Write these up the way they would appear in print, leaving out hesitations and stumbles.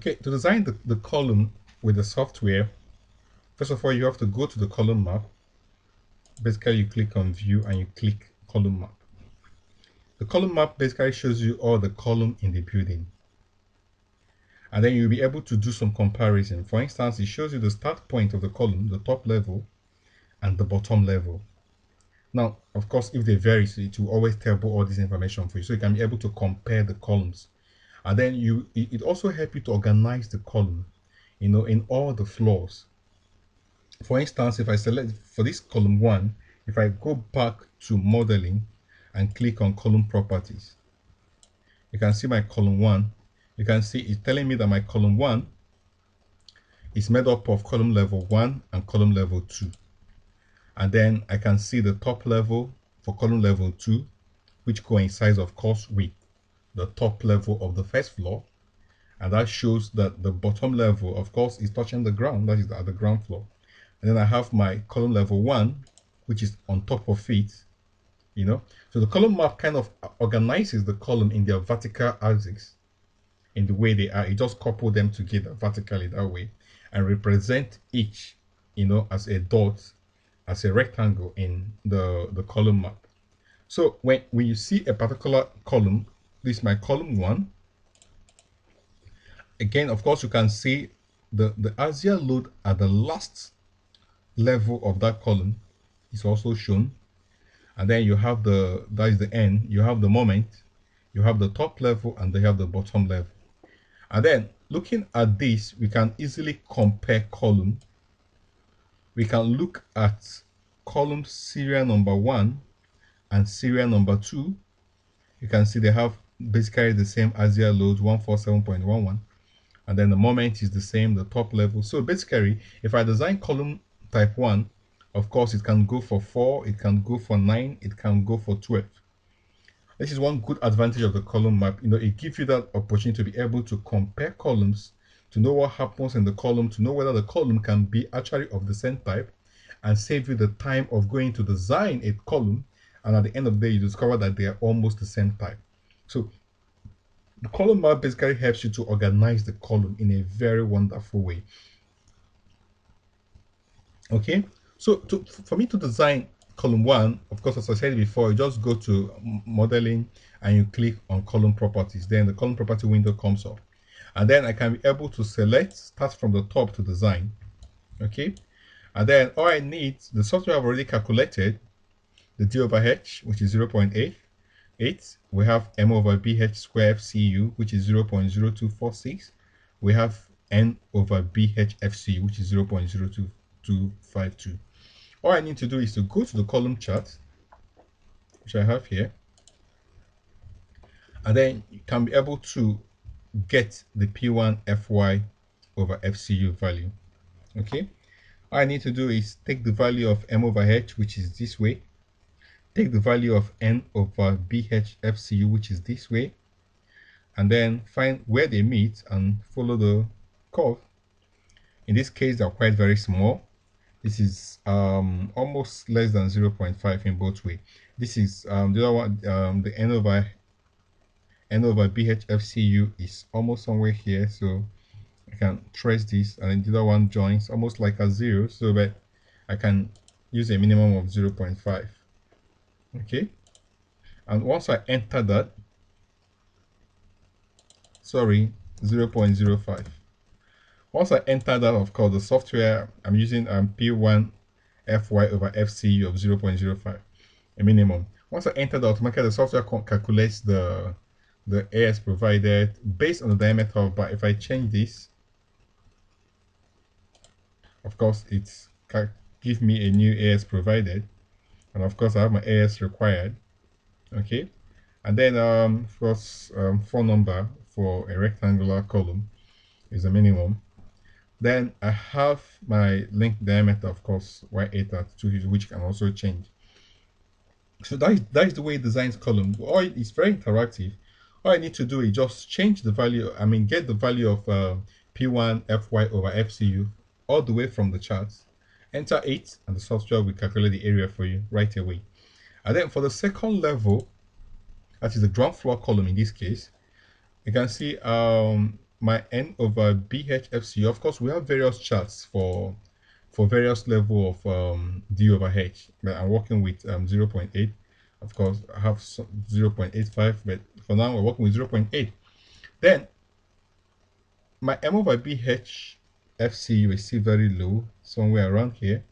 Okay, to design the column with the software, first of all, you have to go to the column map. Basically, you click on view and you click column map. The column map basically shows you all the column in the building. And then you'll be able to do some comparison. For instance, it shows you the start point of the column, the top level, and the bottom level. Now, of course, if they vary, so it will always tell all this information for you. So you can be able to compare the columns. And then it also helps you to organize the column, in all the floors. For instance, if I select for this column 1, if I go back to modeling and click on column properties, you can see my column 1. You can see it's telling me that my column 1 is made up of column level 1 and column level 2. And then I can see the top level for column level 2, which coincides, of course, with the top level of the first floor. And that shows that the bottom level, of course, is touching the ground. That is at the ground floor. And then I have my column level 1, which is on top of it, So the column map kind of organizes the column in their vertical axis in the way they are. It just couples them together vertically that way and represent each, as a dot, as a rectangle in the column map. So when you see a particular column, this is my column 1. Again, of course, you can see the axial load at the last level of that column is also shown. And then you have that is the end. You have the moment, you have the top level, and they have the bottom level. And then looking at this, we can easily compare column. We can look at column serial number 1 and serial number 2. You can see they have basically the same axial load, 147.11, and then the moment is the same, the top level. So basically, if I design column type 1, of course it can go for 4, it can go for 9, it can go for 12. This is one good advantage of the column map. It gives you that opportunity to be able to compare columns, to know what happens in the column, to know whether the column can be actually of the same type, and save you the time of going to design a column, and at the end of the day you discover that they are almost the same type. So the column map basically helps you to organize the column in a very wonderful way. Okay, so for me to design column 1, of course, as I said before, you just go to modeling and you click on column properties. Then the column property window comes up, and then I can be able to start from the top to design. Okay, and then all I need, the software have already calculated the D over H, which is 0.8. We have M over BH square FCU, which is 0.0246. We have N over BH FCU, which is 0.02252. All I need to do is to go to the column chart, which I have here, and then you can be able to get the P1 FY over FCU value. Okay, all I need to do is take the value of M over H, which is this way, take the value of N over BH FCU, which is this way, and then find where they meet and follow the curve. In this case, they're quite very small. This is almost less than 0.5 in both ways. This is the other one, the N over BH FCU is almost somewhere here, so I can trace this, and then the other one joins almost like a 0, so that I can use a minimum of 0.5. Okay, and once I enter that, 0.05. Once I enter that, of course, the software I'm using P1 FY over FCU of 0.05, a minimum. Once I enter that, automatically the software calculates the AS provided based on the diameter of bar. If I change this, of course, it gives me a new AS provided, and of course I have my AS required. Okay, and then of course phone number for a rectangular column is a minimum. Then I have my link diameter, of course, Y8 at 2, which can also change. So that is the way it designs column. It's very interactive. All I need to do is just change the value, get the value of P1 FY over FCU all the way from the charts, enter 8, and the software will calculate the area for you right away. And then for the second level, that is the ground floor column in this case, you can see my N over BHFC. Of course, we have various charts for various level of D over H, but I'm working with 0.8. Of course, I have 0.85, but for now we're working with 0.8. Then my M over BHFC is still very low, somewhere around here.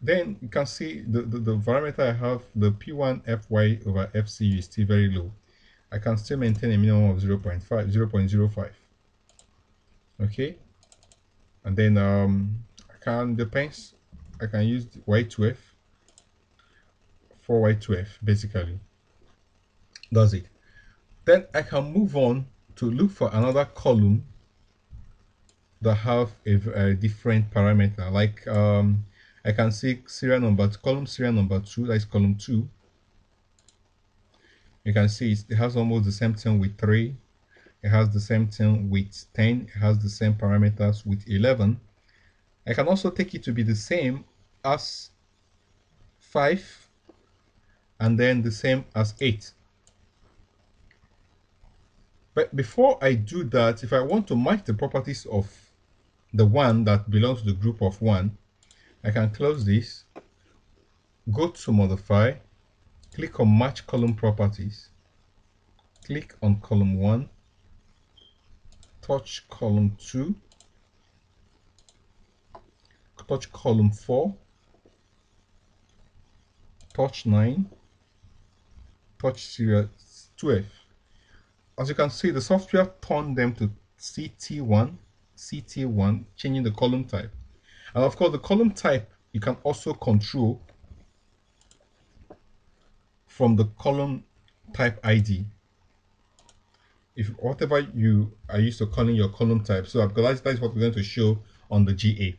Then you can see the parameter I have, the P1FY over FC is still very low. I can still maintain a minimum of 0.5, 0.05. Okay, and then I can use Y12 for Y12 basically. That's it. Then I can move on to look for another column that have a different parameter. Like I can see column serial number 2, that is column 2. You can see it has almost the same thing with 3. It has the same thing with 10. It has the same parameters with 11. I can also take it to be the same as 5 and then the same as 8. But before I do that, if I want to match the properties of the one that belongs to the group of 1, I can close this, go to modify, click on match column properties, click on column 1, touch column 2, touch column 4, touch 9, touch serial 12. As you can see, the software turned them to CT1, CT1, changing the column type. And of course, the column type you can also control from the column type ID. If whatever you are used to calling your column type, so that's what we're going to show on the GA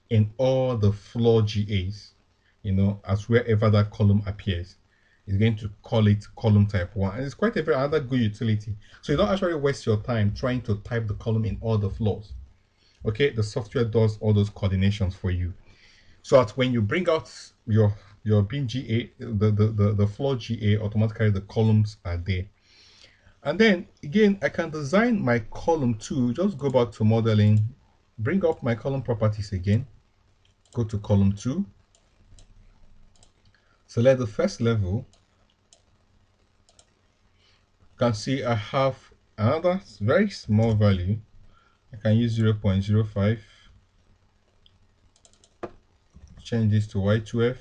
in all the floor GAs, as wherever that column appears, it's going to call it column type 1, and it's quite another good utility. So you don't actually waste your time trying to type the column in all the floors. Okay, the software does all those coordinations for you, so that when you bring out your bin GA, the floor GA, automatically the columns are there. And then again, I can design my column 2. Just go back to modeling, bring up my column properties again, go to column 2, select the first level. You can see I have another very small value. I can use 0.05, change this to Y12,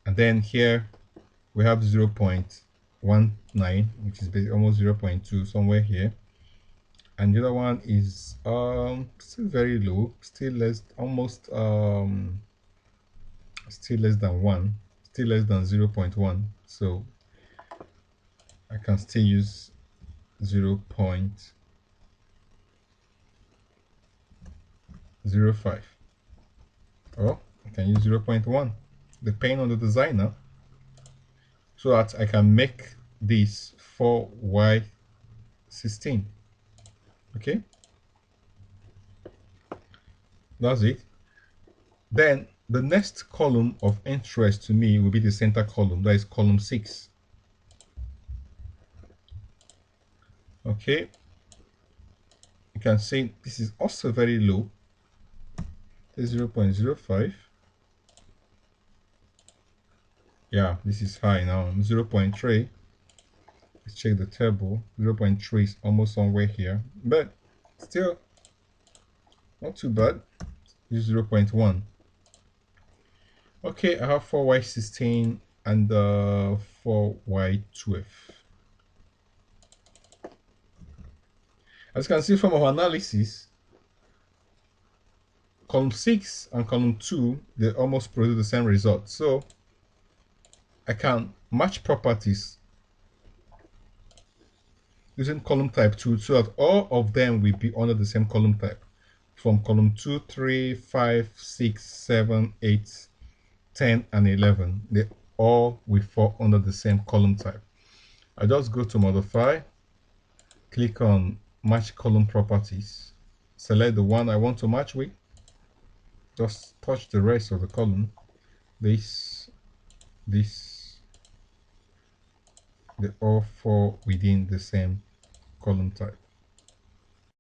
and then here we have 0.19, which is almost 0.2, somewhere here, and the other one is still very low, still less, almost still less than 1, still less than 0.1, so I can still use 0.05, or I can use 0.1, depending on the designer, so that I can make this 4Y16. Okay, that's it. Then the next column of interest to me will be the center column, that is column 6. Okay, you can see this is also very low, 0.05. Yeah, this is high now, 0.3. Let's check the table. 0.3 is almost somewhere here, but still not too bad. Use 0.1. Okay, I have 4Y16 and 4Y12. As you can see from our analysis, column 6 and column 2, they almost produce the same result. So I can match properties using column type 2 so that all of them will be under the same column type. From column 2, 3, 5, 6, 7, 8, 10, and 11, they all will fall under the same column type. I just go to modify, click on match column properties, select the one I want to match with, just touch the rest of the column, this, they all fall within the same column type.